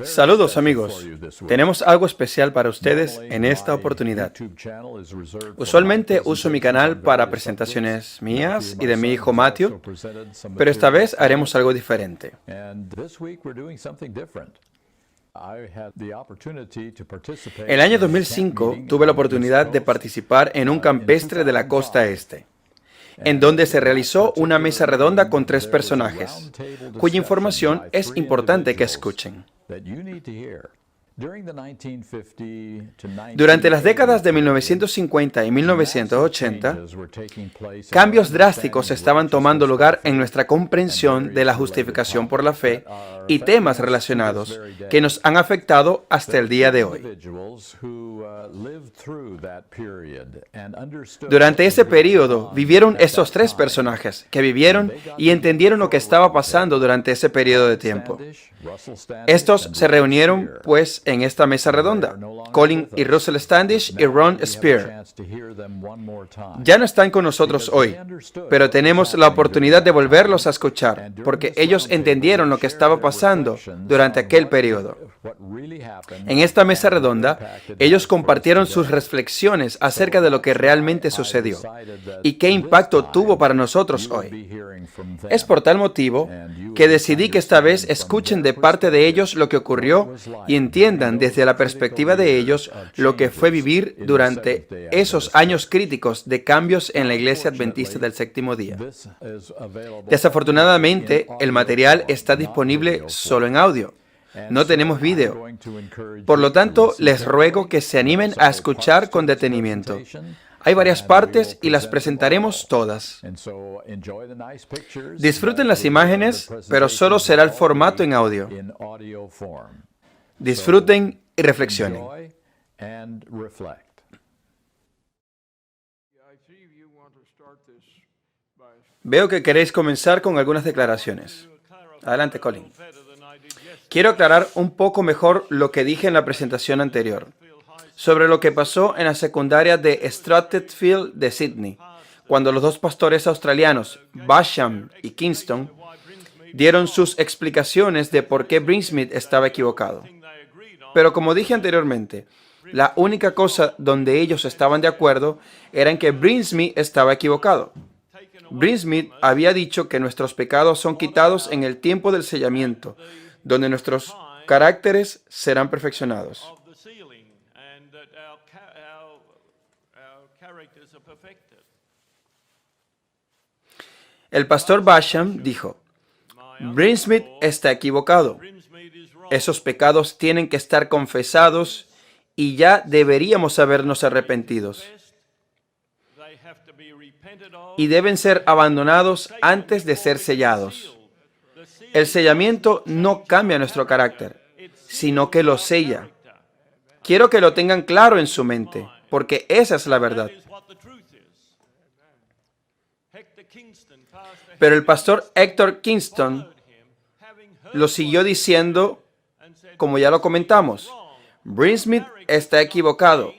Saludos amigos, tenemos algo especial para ustedes en esta oportunidad. Usualmente uso mi canal para presentaciones mías y de mi hijo Matthew, pero esta vez haremos algo diferente. El año 2005 tuve la oportunidad de participar en un campestre de la costa este, en donde se realizó una mesa redonda con 3 personajes, cuya información es importante que escuchen. Durante las décadas de 1950 y 1980, cambios drásticos estaban tomando lugar en nuestra comprensión de la justificación por la fe y temas relacionados que nos han afectado hasta el día de hoy. Durante ese periodo vivieron estos 3 personajes que vivieron y entendieron lo que estaba pasando durante ese periodo de tiempo. Estos se reunieron, pues, en esta mesa redonda, Colin y Russell Standish y Ron Spear. Ya no están con nosotros hoy, pero tenemos la oportunidad de volverlos a escuchar, porque ellos entendieron lo que estaba pasando durante aquel periodo. En esta mesa redonda, ellos compartieron sus reflexiones acerca de lo que realmente sucedió y qué impacto tuvo para nosotros hoy. Es por tal motivo que decidí que esta vez escuchen de parte de ellos lo que ocurrió y entiendan desde la perspectiva de ellos lo que fue vivir durante esos años críticos de cambios en la Iglesia Adventista del Séptimo Día. Desafortunadamente, el material está disponible solo en audio. No tenemos vídeo. Por lo tanto, les ruego que se animen a escuchar con detenimiento. Hay varias partes y las presentaremos todas. Disfruten las imágenes, pero solo será el formato en audio. Disfruten y reflexionen. Veo que queréis comenzar con algunas declaraciones. Adelante, Colin. Quiero aclarar un poco mejor lo que dije en la presentación anterior, sobre lo que pasó en la secundaria de Stratford de Sydney, cuando los 2 pastores australianos, Basham y Kingston, dieron sus explicaciones de por qué Brinsmith estaba equivocado. Pero como dije anteriormente, la única cosa donde ellos estaban de acuerdo era en que Brinsmith estaba equivocado. Brinsmith había dicho que nuestros pecados son quitados en el tiempo del sellamiento, donde nuestros caracteres serán perfeccionados. El pastor Basham dijo, Brinsmith está equivocado. Esos pecados tienen que estar confesados y ya deberíamos habernos arrepentidos. Y deben ser abandonados antes de ser sellados. El sellamiento no cambia nuestro carácter, sino que lo sella. Quiero que lo tengan claro en su mente, porque esa es la verdad. Pero el pastor Hector Kingston lo siguió diciendo, como ya lo comentamos, Brinsmith está equivocado.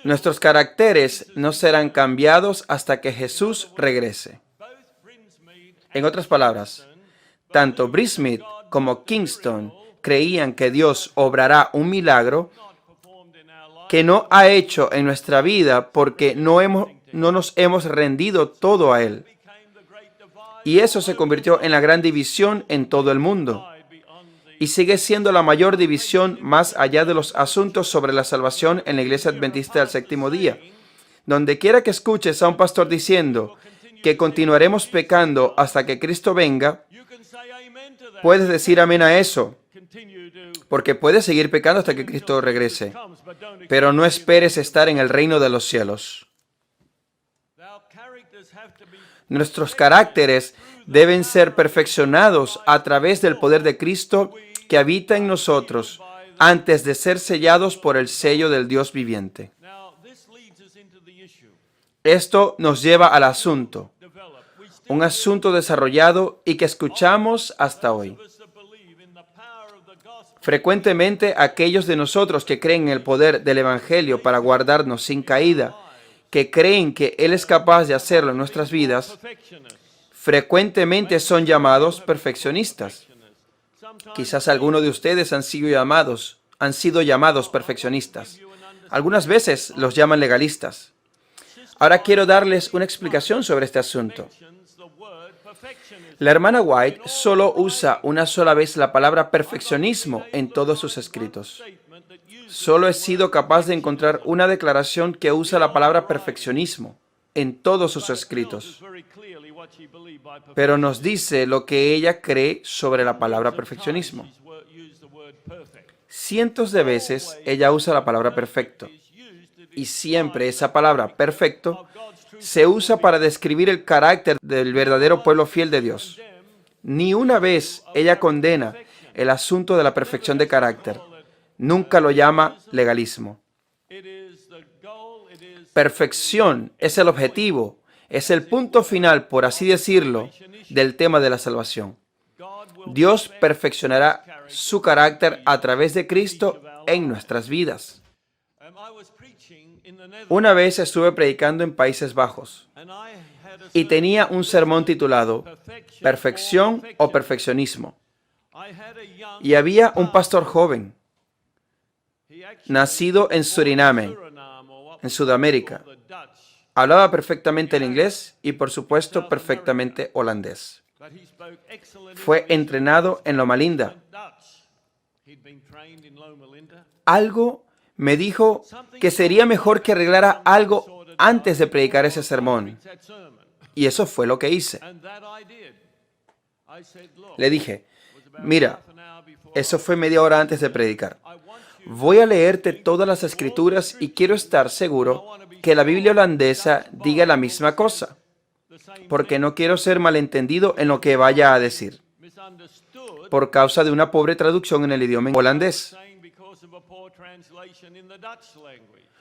Nuestros caracteres no serán cambiados hasta que Jesús regrese. En otras palabras, tanto Brinsmith como Kingston creían que Dios obrará un milagro que no ha hecho en nuestra vida porque no nos hemos rendido todo a Él. Y eso se convirtió en la gran división en todo el mundo. Y sigue siendo la mayor división más allá de los asuntos sobre la salvación en la Iglesia Adventista del Séptimo Día. Donde quiera que escuches a un pastor diciendo que continuaremos pecando hasta que Cristo venga, puedes decir amén a eso, porque puedes seguir pecando hasta que Cristo regrese, pero no esperes estar en el reino de los cielos. Nuestros caracteres deben ser perfeccionados a través del poder de Cristo que habita en nosotros antes de ser sellados por el sello del Dios viviente. Esto nos lleva al asunto, un asunto desarrollado y que escuchamos hasta hoy. Frecuentemente, aquellos de nosotros que creen en el poder del Evangelio para guardarnos sin caída, que creen que Él es capaz de hacerlo en nuestras vidas, frecuentemente son llamados perfeccionistas. Quizás algunos de ustedes han sido llamados perfeccionistas. Algunas veces los llaman legalistas. Ahora quiero darles una explicación sobre este asunto. La hermana White solo usa una sola vez la palabra perfeccionismo en todos sus escritos. Solo he sido capaz de encontrar una declaración que usa la palabra perfeccionismo en todos sus escritos. Pero nos dice lo que ella cree sobre la palabra perfeccionismo. Cientos de veces ella usa la palabra perfecto. Y siempre esa palabra perfecto se usa para describir el carácter del verdadero pueblo fiel de Dios. Ni una vez ella condena el asunto de la perfección de carácter. Nunca lo llama legalismo. Perfección es el objetivo, es el punto final, por así decirlo, del tema de la salvación. Dios perfeccionará su carácter a través de Cristo en nuestras vidas. Una vez estuve predicando en Países Bajos y tenía un sermón titulado Perfección o perfeccionismo. Y había un pastor joven, nacido en Suriname, en Sudamérica. Hablaba perfectamente el inglés y, por supuesto, perfectamente holandés. Fue entrenado en Loma Linda. Algo me dijo que sería mejor que arreglara algo antes de predicar ese sermón. Y eso fue lo que hice. Le dije, mira, eso fue media hora antes de predicar. Voy a leerte todas las escrituras y quiero estar seguro que la Biblia holandesa diga la misma cosa, porque no quiero ser malentendido en lo que vaya a decir, por causa de una pobre traducción en el idioma holandés.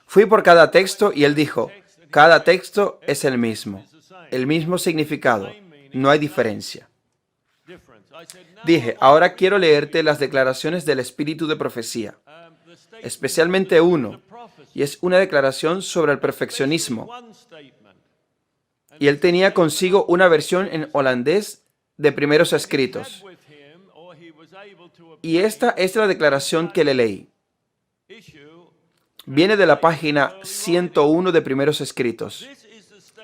Fui por cada texto y él dijo, cada texto es el mismo significado, no hay diferencia. Dije, ahora quiero leerte las declaraciones del espíritu de profecía, especialmente uno, y es una declaración sobre el perfeccionismo. Y él tenía consigo una versión en holandés de primeros escritos. Y esta es la declaración que le leí. Viene de la página 101 de primeros escritos.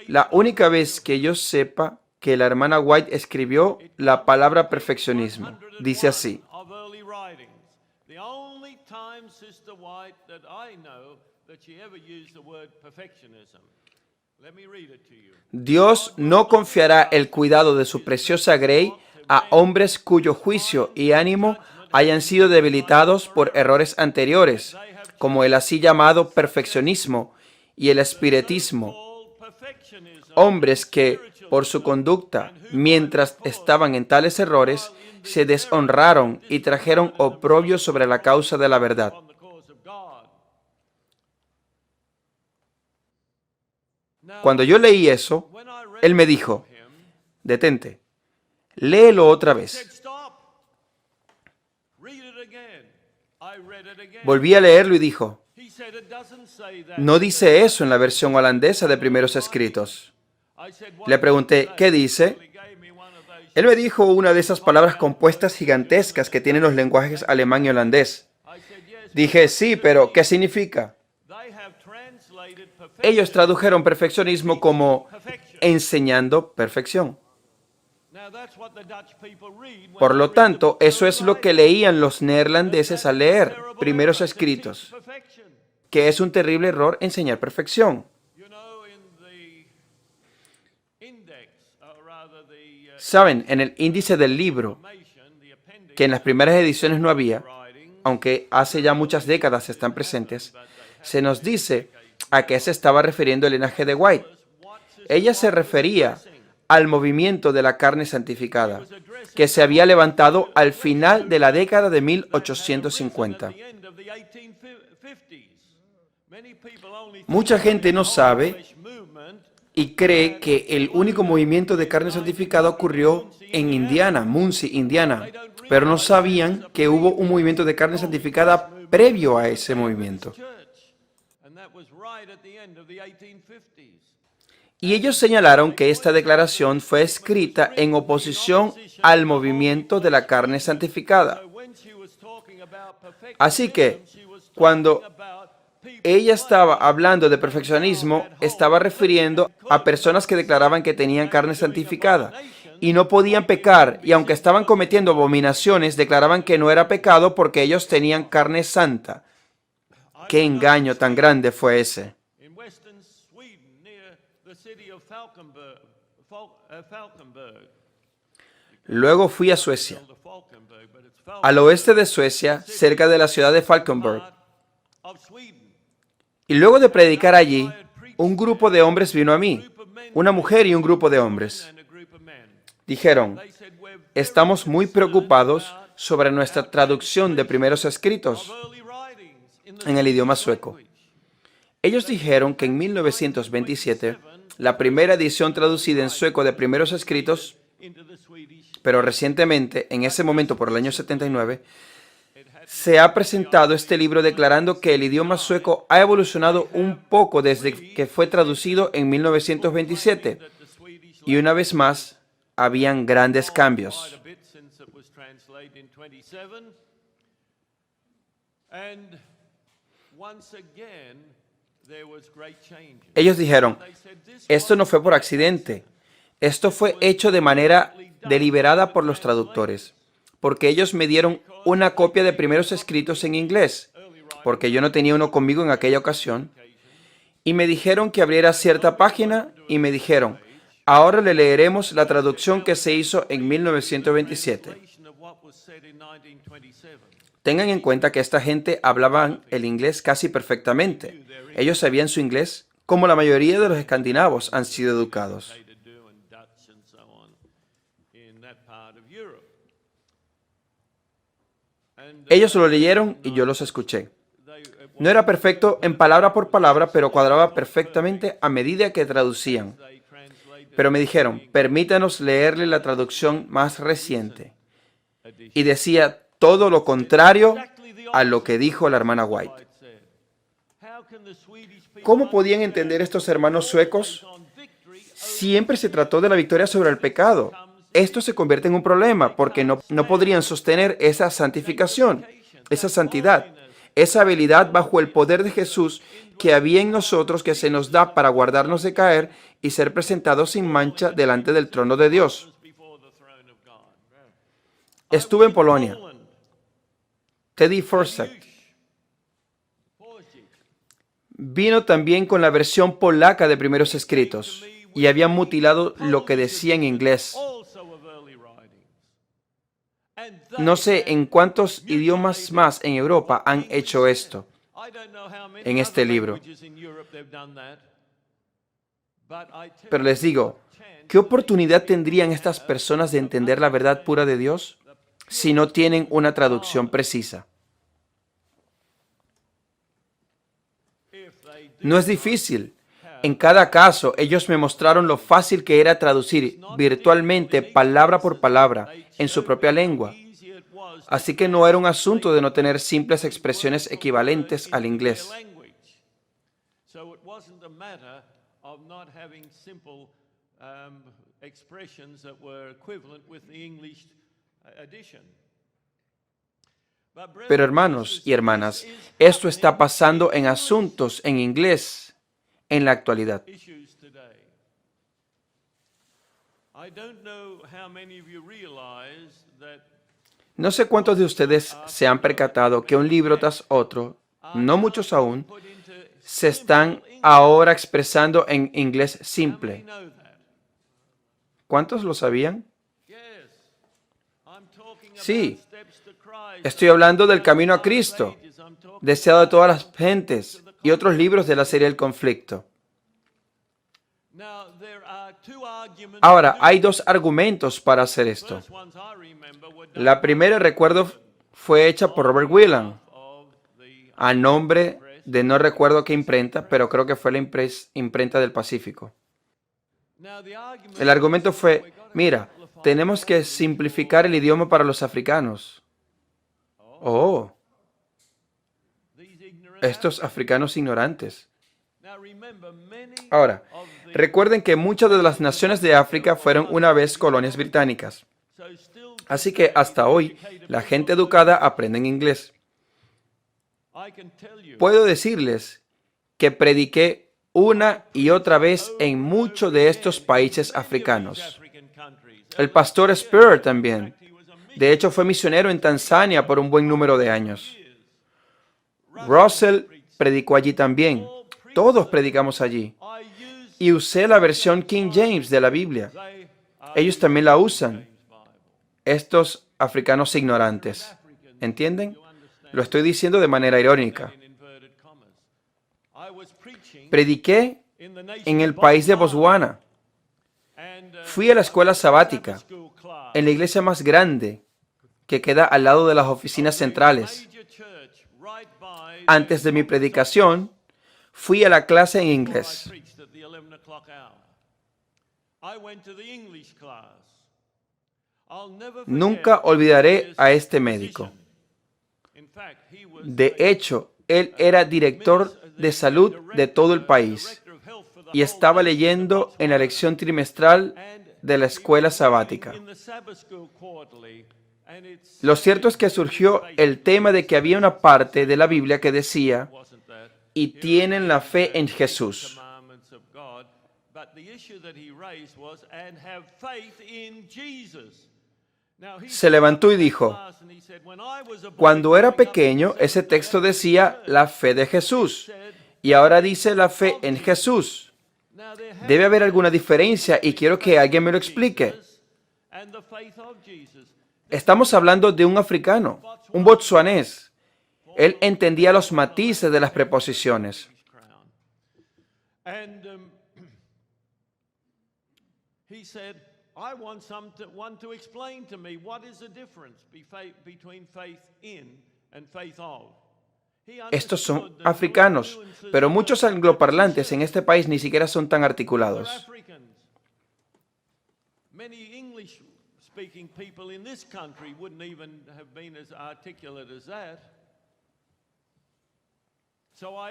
La única vez que yo sepa que la hermana White escribió la palabra perfeccionismo. Dice así. Dios no confiará el cuidado de su preciosa grey a hombres cuyo juicio y ánimo hayan sido debilitados por errores anteriores, como el así llamado perfeccionismo y el espiritismo. Hombres que, por su conducta, mientras estaban en tales errores, se deshonraron y trajeron oprobio sobre la causa de la verdad. Cuando yo leí eso, él me dijo, detente, léelo otra vez. Volví a leerlo y dijo, no dice eso en la versión holandesa de primeros escritos. Le pregunté, ¿qué dice? Él me dijo una de esas palabras compuestas gigantescas que tienen los lenguajes alemán y holandés. Dije, sí, pero ¿qué significa? Ellos tradujeron perfeccionismo como enseñando perfección. Por lo tanto, eso es lo que leían los neerlandeses al leer primeros escritos, que es un terrible error enseñar perfección. Saben, en el índice del libro, que en las primeras ediciones no había, aunque hace ya muchas décadas están presentes, se nos dice a qué se estaba refiriendo el linaje de White. Ella se refería al movimiento de la carne santificada, que se había levantado al final de la década de 1850. Mucha gente no sabe y cree que el único movimiento de carne santificada ocurrió en Indiana, Muncie, Indiana, pero no sabían que hubo un movimiento de carne santificada previo a ese movimiento. Y ellos señalaron que esta declaración fue escrita en oposición al movimiento de la carne santificada. Así que, cuando ella estaba hablando de perfeccionismo, estaba refiriendo a personas que declaraban que tenían carne santificada y no podían pecar, y aunque estaban cometiendo abominaciones, declaraban que no era pecado porque ellos tenían carne santa. ¡Qué engaño tan grande fue ese! Luego fui a Suecia, al oeste de Suecia, cerca de la ciudad de Falkenberg. Y luego de predicar allí, un grupo de hombres vino a mí, una mujer y un grupo de hombres. Dijeron, estamos muy preocupados sobre nuestra traducción de primeros escritos en el idioma sueco. Ellos dijeron que en 1927, la primera edición traducida en sueco de primeros escritos, pero recientemente, en ese momento por el año 79, se ha presentado este libro declarando que el idioma sueco ha evolucionado un poco desde que fue traducido en 1927. Y una vez más, habían grandes cambios. Ellos dijeron, esto no fue por accidente. Esto fue hecho de manera deliberada por los traductores, porque ellos me dieron una copia de primeros escritos en inglés, porque yo no tenía uno conmigo en aquella ocasión, y me dijeron que abriera cierta página y me dijeron, ahora le leeremos la traducción que se hizo en 1927. Tengan en cuenta que esta gente hablaban el inglés casi perfectamente. Ellos sabían su inglés como la mayoría de los escandinavos han sido educados. Ellos lo leyeron y yo los escuché. No era perfecto en palabra por palabra, pero cuadraba perfectamente a medida que traducían. Pero me dijeron, permítanos leerle la traducción más reciente. Y decía todo lo contrario a lo que dijo la hermana White. ¿Cómo podían entender estos hermanos suecos? Siempre se trató de la victoria sobre el pecado. Esto se convierte en un problema porque no podrían sostener esa santificación, esa santidad, esa habilidad bajo el poder de Jesús que había en nosotros que se nos da para guardarnos de caer y ser presentados sin mancha delante del trono de Dios. Estuve en Polonia. Teddy Forsyth vino también con la versión polaca de primeros escritos y habían mutilado lo que decía en inglés. No sé en cuántos idiomas más en Europa han hecho esto en este libro. Pero les digo, ¿qué oportunidad tendrían estas personas de entender la verdad pura de Dios si no tienen una traducción precisa? No es difícil. En cada caso, ellos me mostraron lo fácil que era traducir virtualmente palabra por palabra en su propia lengua. Así que no era un asunto de no tener simples expresiones equivalentes al inglés. Pero hermanos y hermanas, esto está pasando en asuntos en inglés en la actualidad. No sé cuántos de ustedes se han percatado que un libro tras otro, no muchos aún, se están ahora expresando en inglés simple. ¿Cuántos lo sabían? Sí, estoy hablando del Camino a Cristo, deseado de todas las gentes, y otros libros de la serie El Conflicto. Ahora, hay dos argumentos para hacer esto. La primera, recuerdo, fue hecha por Robert Whelan, a nombre de no recuerdo qué imprenta, pero creo que fue la imprenta del Pacífico. El argumento fue, mira, tenemos que simplificar el idioma para los africanos. Oh, estos africanos ignorantes. Ahora, Recuerden que muchas de las naciones de África fueron una vez colonias británicas. Así que hasta hoy, la gente educada aprende inglés. Puedo decirles que prediqué una y otra vez en muchos de estos países africanos. El pastor Spur también. De hecho, fue misionero en Tanzania por un buen número de años. Russell predicó allí también. Todos predicamos allí. Y usé la versión King James de la Biblia. Ellos también la usan. Estos africanos ignorantes. ¿Entienden? Lo estoy diciendo de manera irónica. Prediqué en el país de Botswana. Fui a la escuela sabática, en la iglesia más grande, que queda al lado de las oficinas centrales. Antes de mi predicación, fui a la clase en inglés. Nunca olvidaré a este médico. De hecho, él era director de salud de todo el país y estaba leyendo en la lección trimestral de la escuela sabática. Lo cierto es que surgió el tema de que había una parte de la Biblia que decía, y tienen la fe en Jesús. Se levantó y dijo, cuando era pequeño, ese texto decía la fe de Jesús, y ahora dice la fe en Jesús. Debe haber alguna diferencia y quiero que alguien me lo explique. Estamos hablando de un africano, un botsuanés. Él entendía los matices de las preposiciones. Estos son africanos, pero muchos angloparlantes en este país ni siquiera son tan articulados.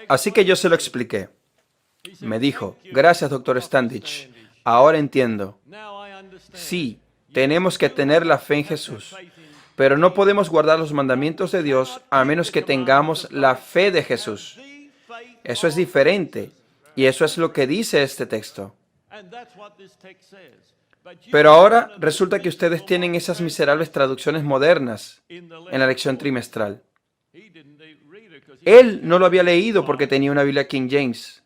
Así que yo se lo expliqué. Me dijo, gracias, doctor Standish. Ahora entiendo. Sí, tenemos que tener la fe en Jesús, pero no podemos guardar los mandamientos de Dios a menos que tengamos la fe de Jesús. Eso es diferente, y eso es lo que dice este texto. Pero ahora resulta que ustedes tienen esas miserables traducciones modernas en la lección trimestral. Él no lo había leído porque tenía una Biblia King James.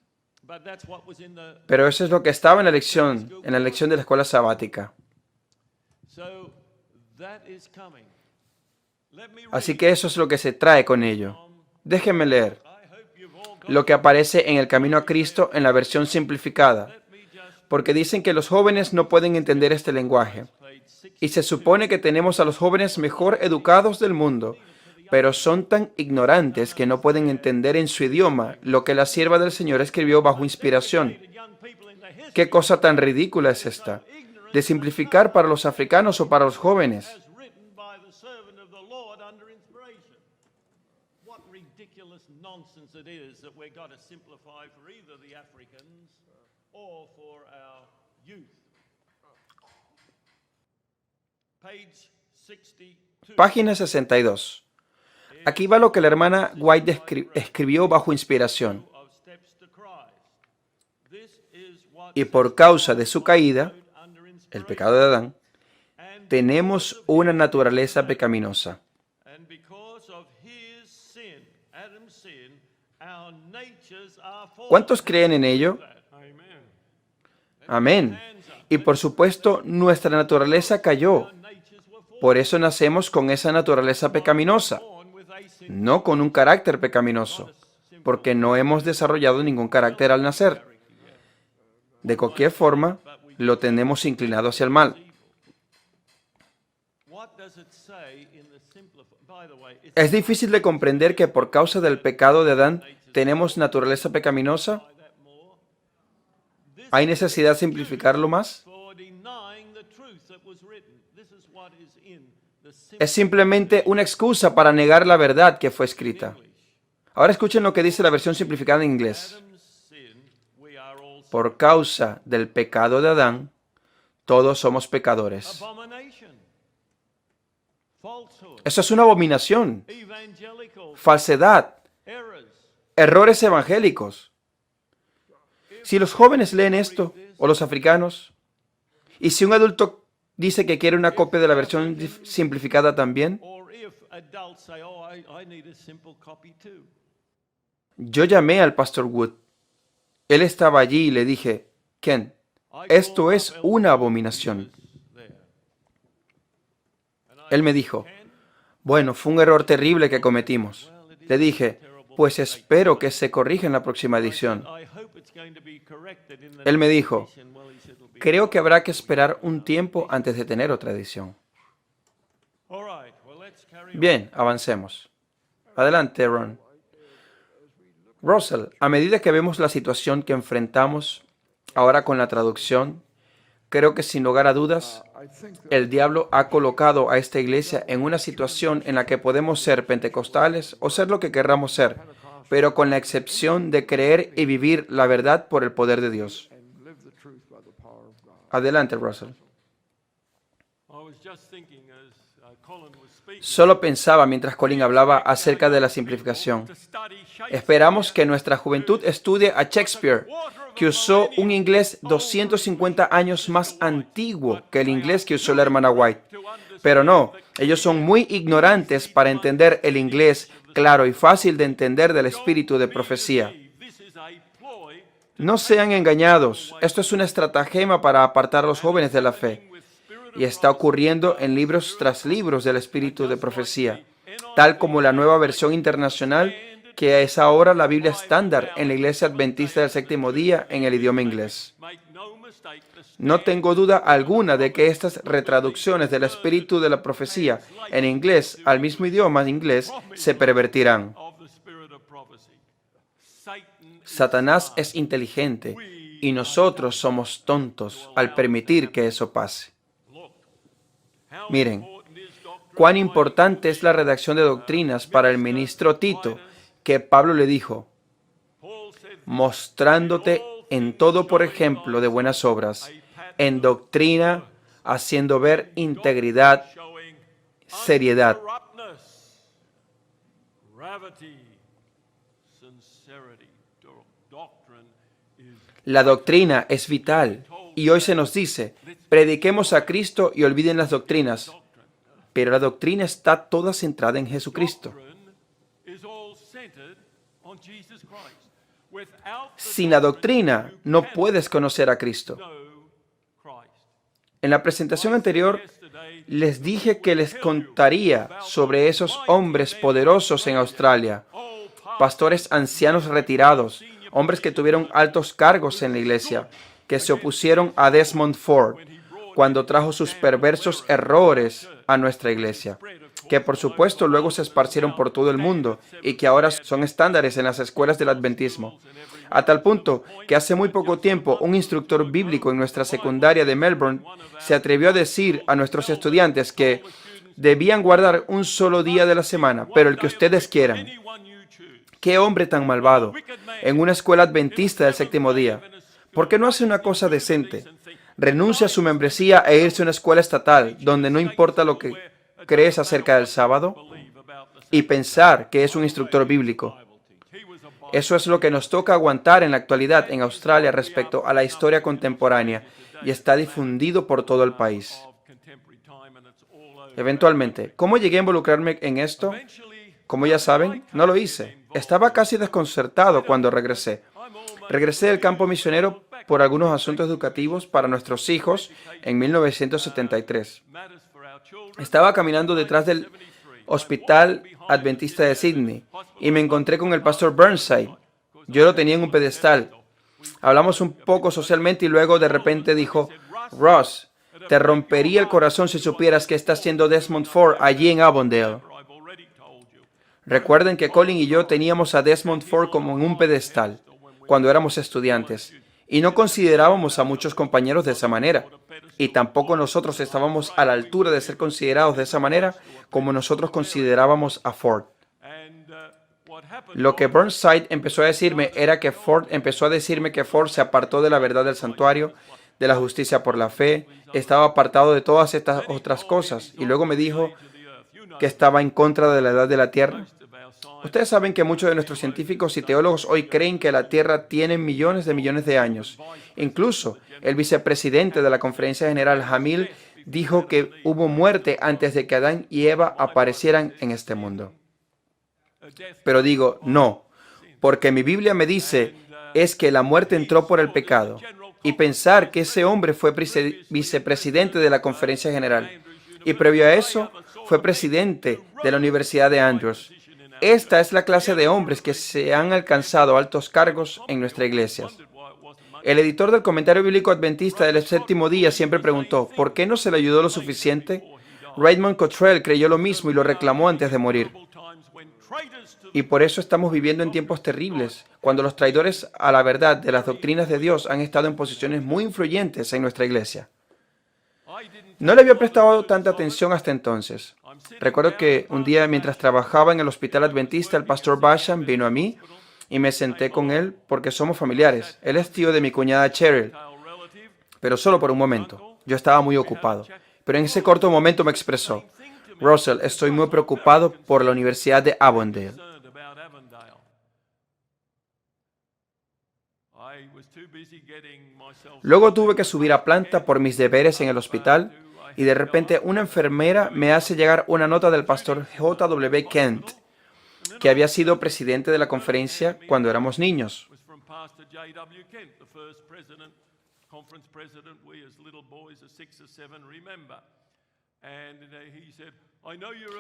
Pero eso es lo que estaba en la lección de la escuela sabática. Así que eso es lo que se trae con ello. Déjenme leer lo que aparece en El Camino a Cristo en la versión simplificada, porque dicen que los jóvenes no pueden entender este lenguaje. Y se supone que tenemos a los jóvenes mejor educados del mundo, pero son tan ignorantes que no pueden entender en su idioma lo que la sierva del Señor escribió bajo inspiración. ¿Qué cosa tan ridícula es esta? De simplificar para los africanos o para los jóvenes. Página 62. Aquí va lo que la hermana White escribió bajo inspiración. Y por causa de su caída, el pecado de Adán, tenemos una naturaleza pecaminosa. ¿Cuántos creen en ello? Amén. Y por supuesto, nuestra naturaleza cayó. Por eso nacemos con esa naturaleza pecaminosa, no con un carácter pecaminoso, porque no hemos desarrollado ningún carácter al nacer. De cualquier forma, lo tenemos inclinado hacia el mal. Es difícil de comprender que por causa del pecado de Adán tenemos naturaleza pecaminosa. ¿Hay necesidad de simplificarlo más? Es simplemente una excusa para negar la verdad que fue escrita. Ahora escuchen lo que dice la versión simplificada en inglés. Por causa del pecado de Adán, todos somos pecadores. Eso es una abominación, falsedad, errores evangélicos. Si los jóvenes leen esto, o los africanos, y si un adulto dice que quiere una copia de la versión simplificada también, yo llamé al pastor Wood. Él estaba allí y le dije, Ken, esto es una abominación. Él me dijo, bueno, fue un error terrible que cometimos. Le dije, pues espero que se corrija en la próxima edición. Él me dijo, creo que habrá que esperar un tiempo antes de tener otra edición. Bien, avancemos. Adelante, Ron. Russell, a medida que vemos la situación que enfrentamos ahora con la traducción, creo que sin lugar a dudas, el diablo ha colocado a esta iglesia en una situación en la que podemos ser pentecostales o ser lo que querramos ser, pero con la excepción de creer y vivir la verdad por el poder de Dios. Adelante, Russell. Solo pensaba mientras Colin hablaba acerca de la simplificación. Esperamos que nuestra juventud estudie a Shakespeare, que usó un inglés 250 años más antiguo que el inglés que usó la hermana White. Pero no, ellos son muy ignorantes para entender el inglés claro y fácil de entender del espíritu de profecía. No sean engañados. Esto es una estratagema para apartar a los jóvenes de la fe. Y está ocurriendo en libros tras libros del espíritu de profecía, tal como la nueva versión internacional, que es ahora la Biblia estándar en la Iglesia Adventista del Séptimo Día en el idioma inglés. No tengo duda alguna de que estas retraducciones del espíritu de la profecía en inglés al mismo idioma inglés se pervertirán. Satanás es inteligente y nosotros somos tontos al permitir que eso pase. Miren, cuán importante es la redacción de doctrinas para el ministro Tito, que Pablo le dijo, mostrándote en todo por ejemplo de buenas obras, en doctrina, haciendo ver integridad, seriedad. La doctrina es vital y hoy se nos dice, prediquemos a Cristo y olviden las doctrinas. Pero la doctrina está toda centrada en Jesucristo. Sin la doctrina no puedes conocer a Cristo. En la presentación anterior les dije que les contaría sobre esos hombres poderosos en Australia, pastores ancianos retirados, hombres que tuvieron altos cargos en la iglesia, que se opusieron a Desmond Ford cuando trajo sus perversos errores a nuestra iglesia, que por supuesto luego se esparcieron por todo el mundo y que ahora son estándares en las escuelas del adventismo. A tal punto que hace muy poco tiempo un instructor bíblico en nuestra secundaria de Melbourne se atrevió a decir a nuestros estudiantes que debían guardar un solo día de la semana, pero el que ustedes quieran. ¡Qué hombre tan malvado! En una escuela adventista del séptimo día. ¿Por qué no hace una cosa decente? Renuncia a su membresía e irse a una escuela estatal donde no importa lo que crees acerca del sábado y pensar que es un instructor bíblico. Eso es lo que nos toca aguantar en la actualidad en Australia respecto a la historia contemporánea y está difundido por todo el país. Eventualmente, ¿cómo llegué a involucrarme en esto? Como ya saben, no lo hice. Estaba casi desconcertado cuando regresé. Regresé del campo misionero por algunos asuntos educativos para nuestros hijos en 1973. Estaba caminando detrás del Hospital Adventista de Sydney y me encontré con el pastor Burnside. Yo lo tenía en un pedestal. Hablamos un poco socialmente y luego de repente dijo, Ross, te rompería el corazón si supieras que está haciendo Desmond Ford allí en Avondale. Recuerden que Colin y yo teníamos a Desmond Ford como en un pedestal cuando éramos estudiantes y no considerábamos a muchos compañeros de esa manera. Y tampoco nosotros estábamos a la altura de ser considerados de esa manera como nosotros considerábamos a Ford. Lo que Burnside empezó a decirme era que Ford empezó a decirme que Ford se apartó de la verdad del santuario, de la justicia por la fe, estaba apartado de todas estas otras cosas, y luego me dijo que estaba en contra de la edad de la Tierra. Ustedes saben que muchos de nuestros científicos y teólogos hoy creen que la Tierra tiene millones de años. Incluso el vicepresidente de la Conferencia General, Jamil, dijo que hubo muerte antes de que Adán y Eva aparecieran en este mundo. Pero digo, no, porque mi Biblia me dice es que la muerte entró por el pecado. Y pensar que ese hombre fue vicepresidente de la Conferencia General y previo a eso fue presidente de la Universidad de Andrews. Esta es la clase de hombres que se han alcanzado altos cargos en nuestra iglesia. El editor del Comentario Bíblico Adventista del Séptimo Día siempre preguntó, ¿por qué no se le ayudó lo suficiente? Raymond Cottrell creyó lo mismo y lo reclamó antes de morir. Y por eso estamos viviendo en tiempos terribles, cuando los traidores a la verdad de las doctrinas de Dios han estado en posiciones muy influyentes en nuestra iglesia. No le había prestado tanta atención hasta entonces. Recuerdo que un día mientras trabajaba en el hospital adventista, el pastor Basham vino a mí y me senté con él porque somos familiares. Él es tío de mi cuñada Cheryl, pero solo por un momento. Yo estaba muy ocupado. Pero en ese corto momento me expresó, Russell, estoy muy preocupado por la Universidad de Avondale. Luego tuve que subir a planta por mis deberes en el hospital y de repente una enfermera me hace llegar una nota del pastor J.W. Kent, que había sido presidente de la conferencia cuando éramos niños.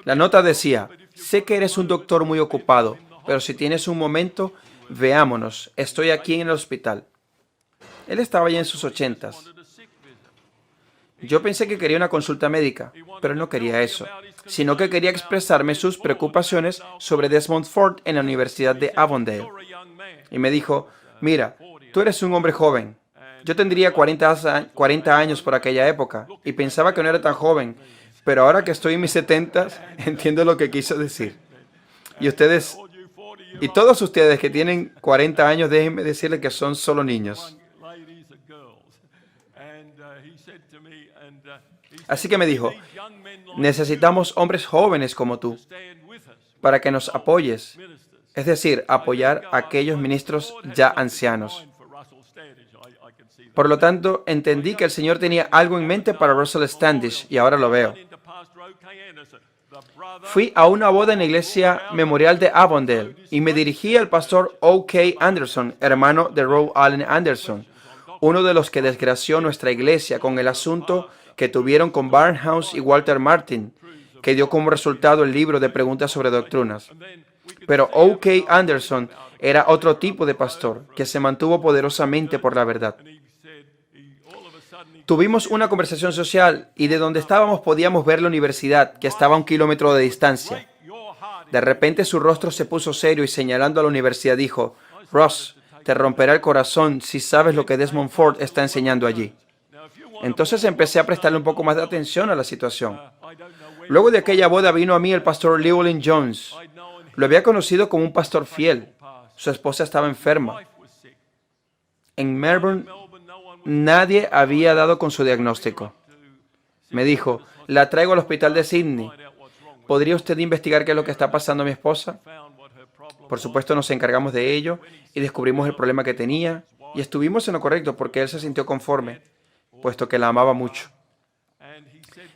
La nota decía, sé que eres un doctor muy ocupado, pero si tienes un momento, veámonos, estoy aquí en el hospital. Él estaba ya en sus 80s. Yo pensé que quería una consulta médica, pero no quería eso, sino que quería expresarme sus preocupaciones sobre Desmond Ford en la Universidad de Avondale. Y me dijo, mira, tú eres un hombre joven. Yo tendría 40 años por aquella época y pensaba que no era tan joven, pero ahora que estoy en mis 70s, entiendo lo que quiso decir. Y todos ustedes que tienen 40 años, déjenme decirles que son solo niños. Así que me dijo, necesitamos hombres jóvenes como tú para que nos apoyes, es decir, apoyar a aquellos ministros ya ancianos. Por lo tanto, entendí que el Señor tenía algo en mente para Russell Standish y ahora lo veo. Fui a una boda en la iglesia memorial de Avondale y me dirigí al pastor O.K. Anderson, hermano de Roe Allen Anderson, uno de los que desgració nuestra iglesia con el asunto que tuvieron con Barnhouse y Walter Martin, que dio como resultado el libro de preguntas sobre doctrinas. Pero O.K. Anderson era otro tipo de pastor que se mantuvo poderosamente por la verdad. Tuvimos una conversación social y de donde estábamos podíamos ver la universidad, que estaba a 1 kilómetro de distancia. De repente su rostro se puso serio y señalando a la universidad dijo, Ross, te romperá el corazón si sabes lo que Desmond Ford está enseñando allí. Entonces empecé a prestarle un poco más de atención a la situación. Luego de aquella boda vino a mí el pastor Llewellyn Jones. Lo había conocido como un pastor fiel. Su esposa estaba enferma. En Melbourne, nadie había dado con su diagnóstico. Me dijo, la traigo al hospital de Sydney. ¿Podría usted investigar qué es lo que está pasando a mi esposa? Por supuesto, nos encargamos de ello y descubrimos el problema que tenía y estuvimos en lo correcto porque él se sintió conforme, puesto que la amaba mucho.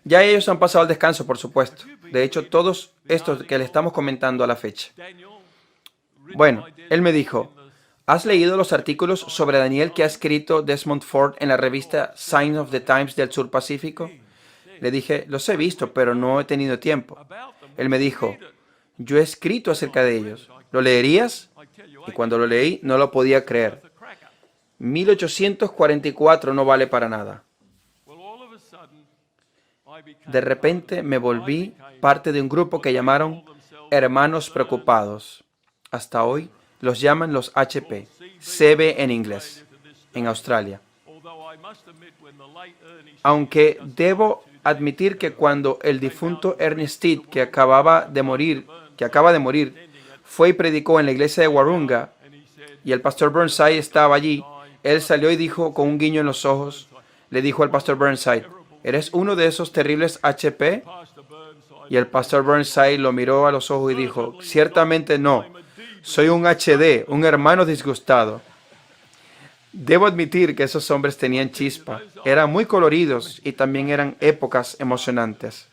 Ya ellos han pasado al descanso, por supuesto. De hecho, todos estos que le estamos comentando a la fecha. Bueno, él me dijo, ¿has leído los artículos sobre Daniel que ha escrito Desmond Ford en la revista Signs of the Times del Sur Pacífico? Le dije, los he visto, pero no he tenido tiempo. Él me dijo, yo he escrito acerca de ellos. ¿Lo leerías? Y cuando lo leí, no lo podía creer. 1844 no vale para nada. De repente me volví parte de un grupo que llamaron Hermanos Preocupados. Hasta hoy los llaman los HP, CB en inglés, en Australia. Aunque debo admitir que cuando el difunto Ernest Tidd, que acaba de morir, fue y predicó en la iglesia de Wahroonga y el pastor Burnside estaba allí. Él salió y dijo con un guiño en los ojos, le dijo al pastor Burnside, ¿eres uno de esos terribles HP? Y el pastor Burnside lo miró a los ojos y dijo, ciertamente no, soy un HD, un hermano disgustado. Debo admitir que esos hombres tenían chispa, eran muy coloridos y también eran épocas emocionantes.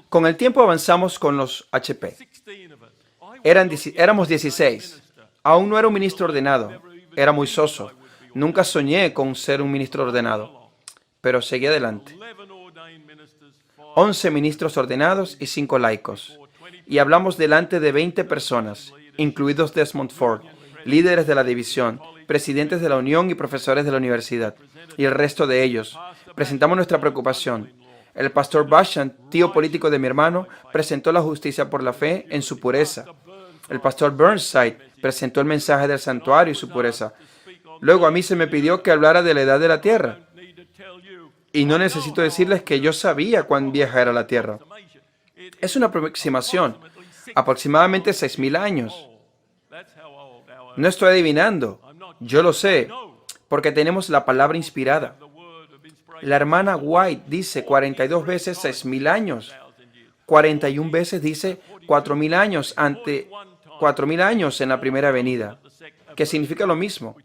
Con el tiempo avanzamos con los HP. Éramos 16. Aún no era un ministro ordenado. Era muy soso. Nunca soñé con ser un ministro ordenado. Pero seguí adelante. 11 ministros ordenados y 5 laicos. Y hablamos delante de 20 personas, incluidos Desmond Ford, líderes de la división, presidentes de la unión y profesores de la universidad, y el resto de ellos. Presentamos nuestra preocupación. El pastor Basham, tío político de mi hermano, presentó la justicia por la fe en su pureza. El pastor Burnside presentó el mensaje del santuario y su pureza. Luego a mí se me pidió que hablara de la edad de la tierra. Y no necesito decirles que yo sabía cuán vieja era la tierra. Es una aproximación, aproximadamente 6.000 años. No estoy adivinando, yo lo sé, porque tenemos la palabra inspirada. La hermana White dice 42 veces 6.000 años. 41 veces dice 4.000 años ante 4.000 años en la primera venida, que significa lo mismo.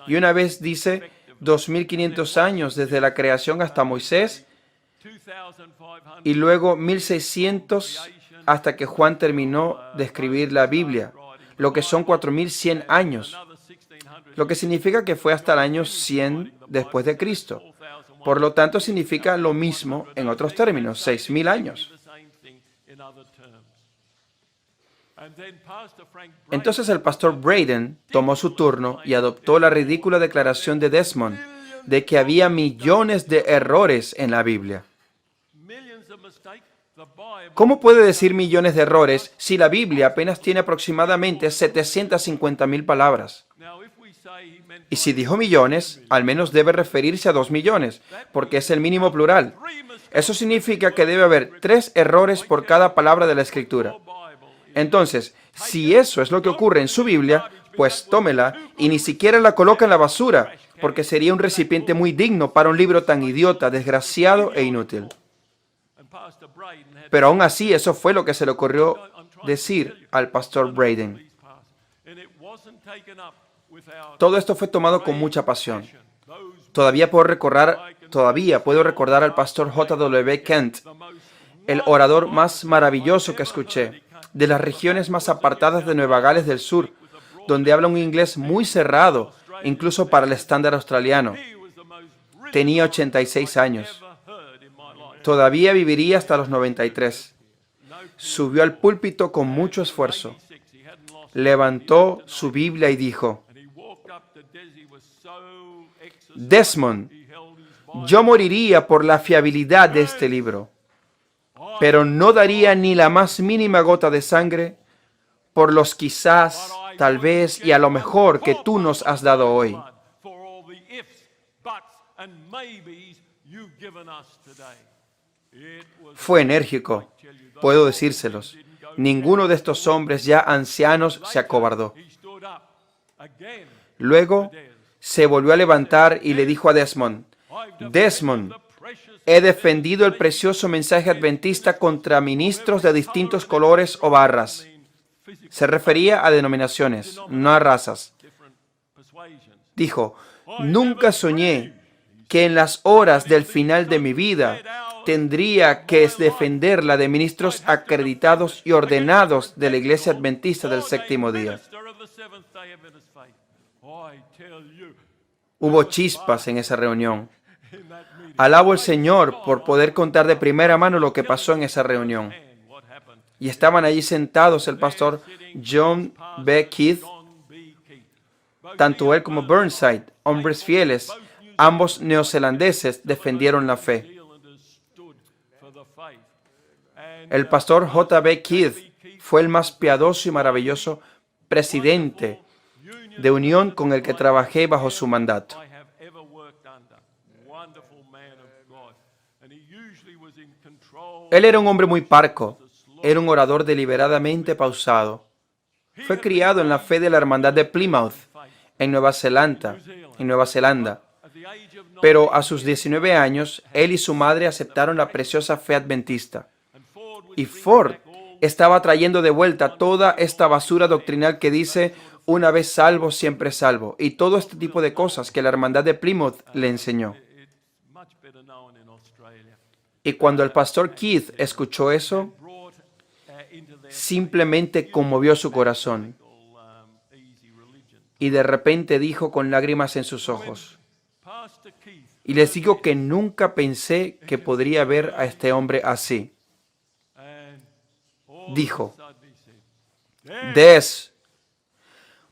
Y una vez dice 2.500 años desde la creación hasta Moisés, y luego 1.600 hasta que Juan terminó de escribir la Biblia, lo que son 4.100 años, lo que significa que fue hasta el año 100 después de Cristo. Por lo tanto, significa lo mismo en otros términos, 6.000 años. Entonces el pastor Braden tomó su turno y adoptó la ridícula declaración de Desmond de que había millones de errores en la Biblia. ¿Cómo puede decir millones de errores si la Biblia apenas tiene aproximadamente 750.000 palabras? Y si dijo millones, al menos debe referirse a 2 millones, porque es el mínimo plural. Eso significa que debe haber 3 errores por cada palabra de la Escritura. Entonces, si eso es lo que ocurre en su Biblia, pues tómela y ni siquiera la coloca en la basura, porque sería un recipiente muy digno para un libro tan idiota, desgraciado e inútil. Pero aún así, eso fue lo que se le ocurrió decir al pastor Braden. Todo esto fue tomado con mucha pasión. Todavía puedo recordar al pastor J.W. Kent, el orador más maravilloso que escuché, de las regiones más apartadas de Nueva Gales del Sur, donde habla un inglés muy cerrado, incluso para el estándar australiano. Tenía 86 años. Todavía viviría hasta los 93. Subió al púlpito con mucho esfuerzo. Levantó su Biblia y dijo, Desmond, yo moriría por la fiabilidad de este libro, pero no daría ni la más mínima gota de sangre por los quizás, tal vez y a lo mejor que tú nos has dado hoy. Fue enérgico, puedo decírselos. Ninguno de estos hombres ya ancianos se acobardó. Luego se volvió a levantar y le dijo a Desmond, Desmond, he defendido el precioso mensaje adventista contra ministros de distintos colores o barras. Se refería a denominaciones, no a razas. Dijo, nunca soñé que en las horas del final de mi vida tendría que defenderla de ministros acreditados y ordenados de la Iglesia Adventista del Séptimo Día. Hubo chispas en esa reunión. Alabo al Señor por poder contar de primera mano lo que pasó en esa reunión. Y estaban allí sentados el pastor John B. Keith, tanto él como Burnside, hombres fieles, ambos neozelandeses, defendieron la fe. El pastor J. B. Keith fue el más piadoso y maravilloso presidente de unión con el que trabajé bajo su mandato. Él era un hombre muy parco, era un orador deliberadamente pausado. Fue criado en la fe de la Hermandad de Plymouth, en Nueva Zelanda. Pero a sus 19 años, él y su madre aceptaron la preciosa fe adventista. Y Ford estaba trayendo de vuelta toda esta basura doctrinal que dice, una vez salvo, siempre salvo, y todo este tipo de cosas que la Hermandad de Plymouth le enseñó. Y cuando el pastor Keith escuchó eso, simplemente conmovió su corazón. Y de repente dijo con lágrimas en sus ojos, y les digo que nunca pensé que podría ver a este hombre así. Dijo, Des,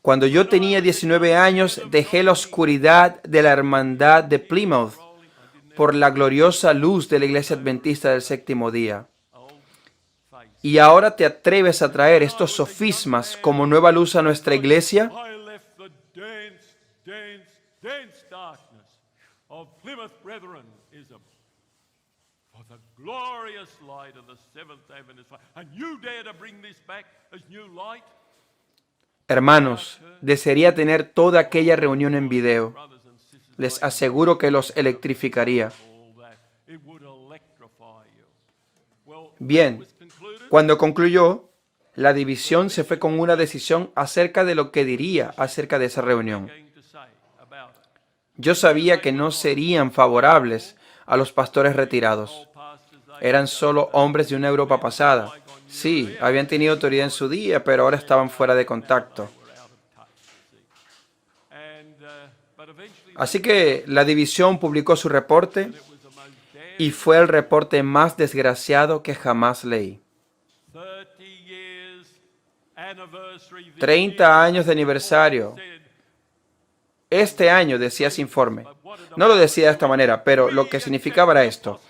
cuando yo tenía 19 años, dejé la oscuridad de la hermandad de Plymouth por la gloriosa luz de la Iglesia Adventista del Séptimo Día. Y ahora te atreves a traer estos sofismas como nueva luz a nuestra iglesia. Hermanos, desearía tener toda aquella reunión en video. Les aseguro que los electrificaría. Bien, cuando concluyó, la división se fue con una decisión acerca de lo que diría acerca de esa reunión. Yo sabía que no serían favorables a los pastores retirados. Eran solo hombres de una Europa pasada. Sí, habían tenido autoridad en su día, pero ahora estaban fuera de contacto. Así que la división publicó su reporte y fue el reporte más desgraciado que jamás leí. 30 años de aniversario. Este año, decía ese informe. No lo decía de esta manera, pero lo que significaba era esto.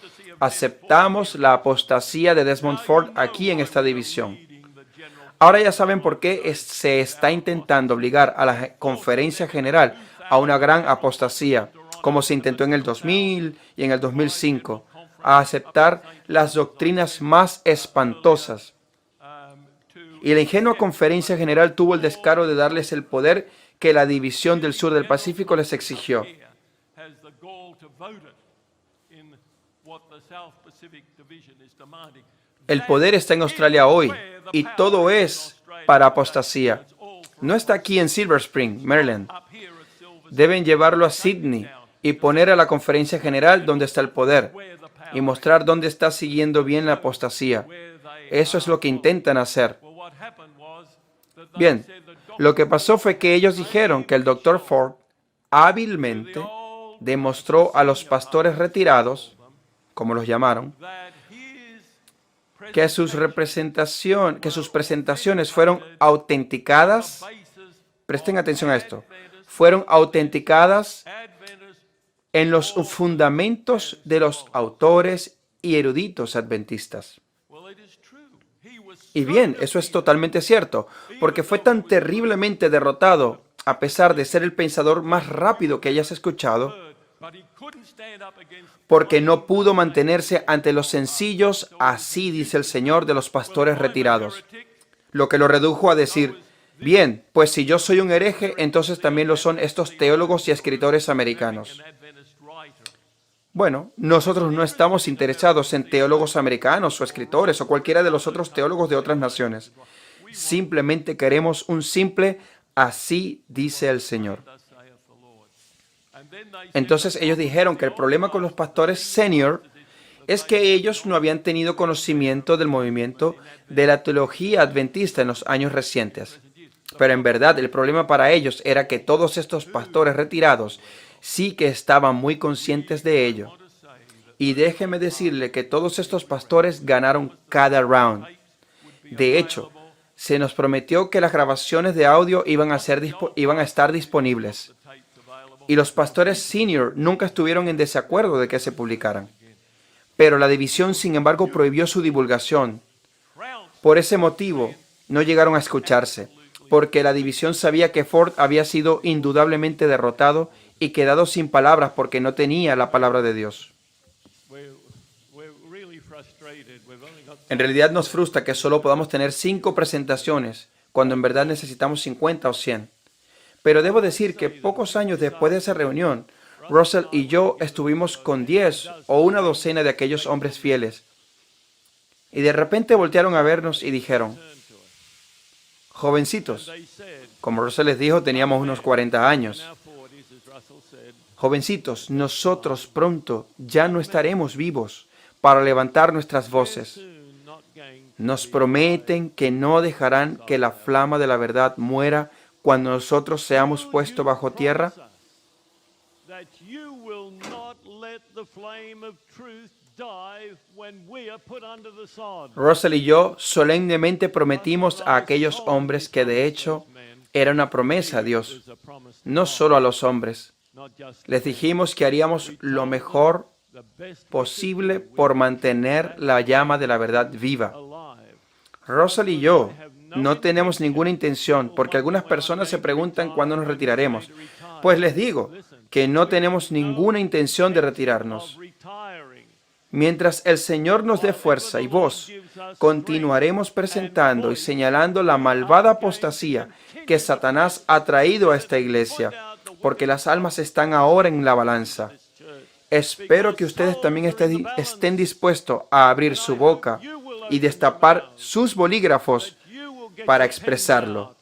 Aceptamos la apostasía de Desmond Ford aquí en esta división. Ahora ya saben por qué se está intentando obligar a la conferencia general a una gran apostasía, como se intentó en el 2000 y en el 2005, a aceptar las doctrinas más espantosas. Y la ingenua conferencia general tuvo el descaro de darles el poder que la división del sur del Pacífico les exigió. El poder está en Australia hoy y todo es para apostasía. No está aquí en Silver Spring, Maryland. Deben llevarlo a Sydney y poner a la conferencia general donde está el poder y mostrar dónde está siguiendo bien la apostasía. Eso es lo que intentan hacer. Bien, lo que pasó fue que ellos dijeron que el Dr. Ford hábilmente demostró a los pastores retirados, como los llamaron, que sus presentaciones fueron autenticadas. Presten atención a esto. Fueron autenticadas en los fundamentos de los autores y eruditos adventistas. Y bien, eso es totalmente cierto, porque fue tan terriblemente derrotado, a pesar de ser el pensador más rápido que hayas escuchado, porque no pudo mantenerse ante los sencillos, así dice el Señor, de los pastores retirados, lo que lo redujo a decir, bien, pues si yo soy un hereje, entonces también lo son estos teólogos y escritores americanos. Bueno, nosotros no estamos interesados en teólogos americanos o escritores o cualquiera de los otros teólogos de otras naciones. Simplemente queremos un simple, así dice el Señor. Entonces ellos dijeron que el problema con los pastores senior es que ellos no habían tenido conocimiento del movimiento de la teología adventista en los años recientes. Pero en verdad el problema para ellos era que todos estos pastores retirados sí que estaban muy conscientes de ello. Y déjeme decirle que todos estos pastores ganaron cada round. De hecho, se nos prometió que las grabaciones de audio iban a estar disponibles. Y los pastores senior nunca estuvieron en desacuerdo de que se publicaran. Pero la división, sin embargo, prohibió su divulgación. Por ese motivo, no llegaron a escucharse, porque la división sabía que Ford había sido indudablemente derrotado y quedado sin palabras porque no tenía la palabra de Dios. En realidad nos frustra que solo podamos tener 5 presentaciones, cuando en verdad necesitamos 50 o 100. Pero debo decir que pocos años después de esa reunión, Russell y yo estuvimos con 10 o una docena de aquellos hombres fieles. Y de repente voltearon a vernos y dijeron, jovencitos, como Russell les dijo, teníamos unos 40 años. Jovencitos, nosotros pronto ya no estaremos vivos para levantar nuestras voces. Nos prometen que no dejarán que la flama de la verdad muera cuando nosotros seamos puestos bajo tierra. Russell y yo solemnemente prometimos a aquellos hombres que de hecho era una promesa a Dios, no solo a los hombres. Les dijimos que haríamos lo mejor posible por mantener la llama de la verdad viva. Russell y yo no tenemos ninguna intención, porque algunas personas se preguntan cuándo nos retiraremos. Pues les digo que no tenemos ninguna intención de retirarnos. Mientras el Señor nos dé fuerza y voz, continuaremos presentando y señalando la malvada apostasía que Satanás ha traído a esta iglesia, porque las almas están ahora en la balanza. Espero que ustedes también estén dispuestos a abrir su boca y destapar sus bolígrafos para expresarlo.